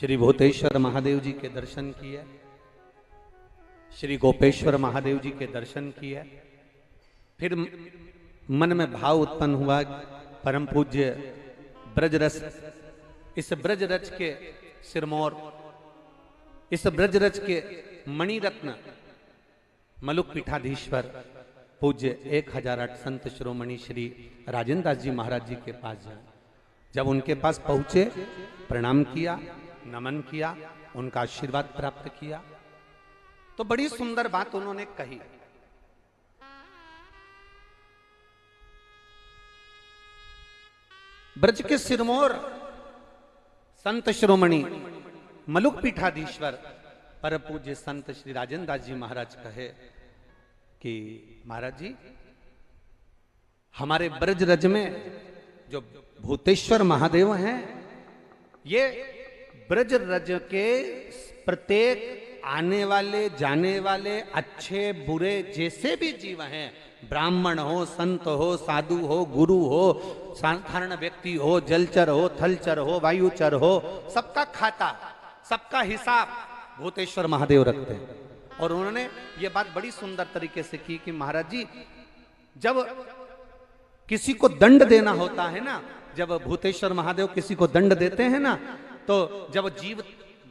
श्री भूतेश्वर महादेव जी के दर्शन किए, श्री गोपेश्वर महादेव जी के दर्शन किए। फिर मन में भाव उत्पन्न हुआ, परम पूज्य ब्रजरस, इस ब्रजरज के सिरमौर, इस ब्रजरज के मणिरत्न मलुक पीठाधीश्वर पूज्य 1008 संत शिरोमणि श्री राजेंद्र दास जी महाराज जी के पास जाए। जब उनके पास पहुंचे, प्रणाम किया, नमन किया, उनका आशीर्वाद प्राप्त किया, तो बड़ी सुंदर बात उन्होंने कही। ब्रज के सिरमौर संत शिरोमणि मलुक पीठाधीश्वर पर पूज्य संत श्री राजेंद्र दास जी महाराज कहे कि महाराज जी, हमारे ब्रज रज में जो भूतेश्वर महादेव हैं, ये ब्रज रज के प्रत्येक आने वाले जाने वाले अच्छे बुरे जैसे भी जीव हैं, ब्राह्मण हो, संत हो, साधु हो, गुरु हो, साधारण व्यक्ति हो, जलचर हो, थलचर हो, वायुचर हो, सबका खाता, सबका हिसाब भूतेश्वर महादेव रखते हैं। और उन्होंने ये बात बड़ी सुंदर तरीके से की कि महाराज जी, जब किसी को दंड देना होता है ना, जब भूतेश्वर महादेव किसी को दंड देते हैं ना, तो जब जीव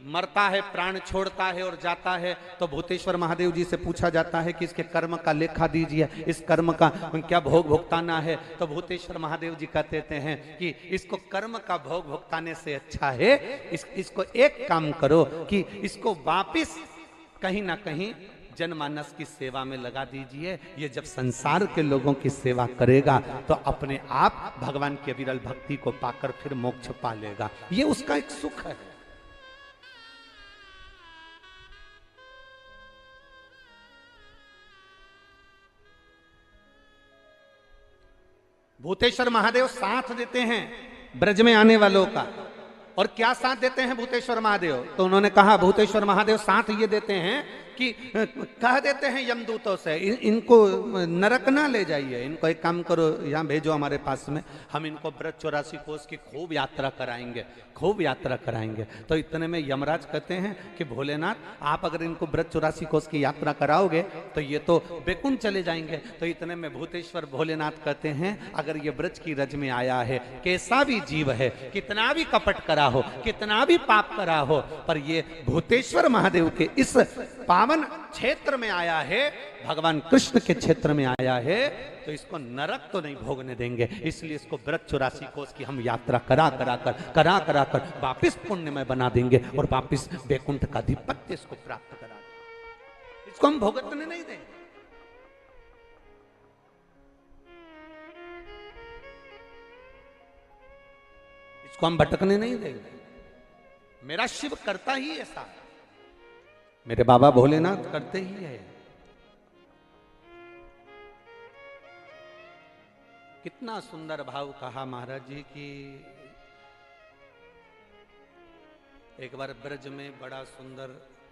मरता है, प्राण छोड़ता है और जाता है, तो भूतेश्वर महादेव जी से पूछा जाता है कि इसके कर्म का लेखा दीजिए, इस कर्म का क्या भोग भुगताना है। तो भूतेश्वर महादेव जी कहते हैं कि इसको कर्म का भोग भुगताने से अच्छा है, इसको एक काम करो कि इसको वापिस कहीं ना कहीं जनमानस की सेवा में लगा दीजिए। ये जब संसार के लोगों की सेवा करेगा तो अपने आप भगवान की अविरल भक्ति को पाकर फिर मोक्ष पा लेगा। ये उसका एक सुख है। भूतेश्वर महादेव साथ देते हैं ब्रज में आने वालों का। और क्या साथ देते हैं भूतेश्वर महादेव? तो उन्होंने कहा, भूतेश्वर महादेव साथ ये देते हैं कि कह देते हैं यमदूतों से, इनको नरक ना ले जाइए, इनको एक काम करो, यहाँ भेजो हमारे पास में, हम इनको ब्रज 84 कोस की खूब यात्रा कराएंगे, खूब यात्रा कराएंगे। तो इतने में यमराज कहते हैं कि भोलेनाथ, आप अगर इनको ब्रज 84 कोस की यात्रा कराओगे तो ये तो बेकुंठ चले जाएंगे। तो इतने में भूतेश्वर भोलेनाथ कहते हैं, अगर ये ब्रज की रज में आया है, कैसा भी जीव है, कितना भी कपट करा हो, कितना भी पाप करा हो, पर ये भूतेश्वर महादेव के इस पावन क्षेत्र में आया है, भगवान कृष्ण के क्षेत्र में आया है, तो इसको नरक तो नहीं भोगने देंगे। इसलिए इसको ब्रज 84 कोस की हम यात्रा करा कर वापिस पुण्य में बना देंगे और वापिस बैकुंठ का अधिपत्य इसको प्राप्त करा देंगे। इसको हम भोगतने नहीं देंगे। इसको हम भटकने नहीं देंगे। मेरा शिव करता ही ऐसा, मेरे बाबा भोलेनाथ करते ही है। कितना सुंदर भाव कहा महाराज जी की एक बार ब्रज में बड़ा सुंदर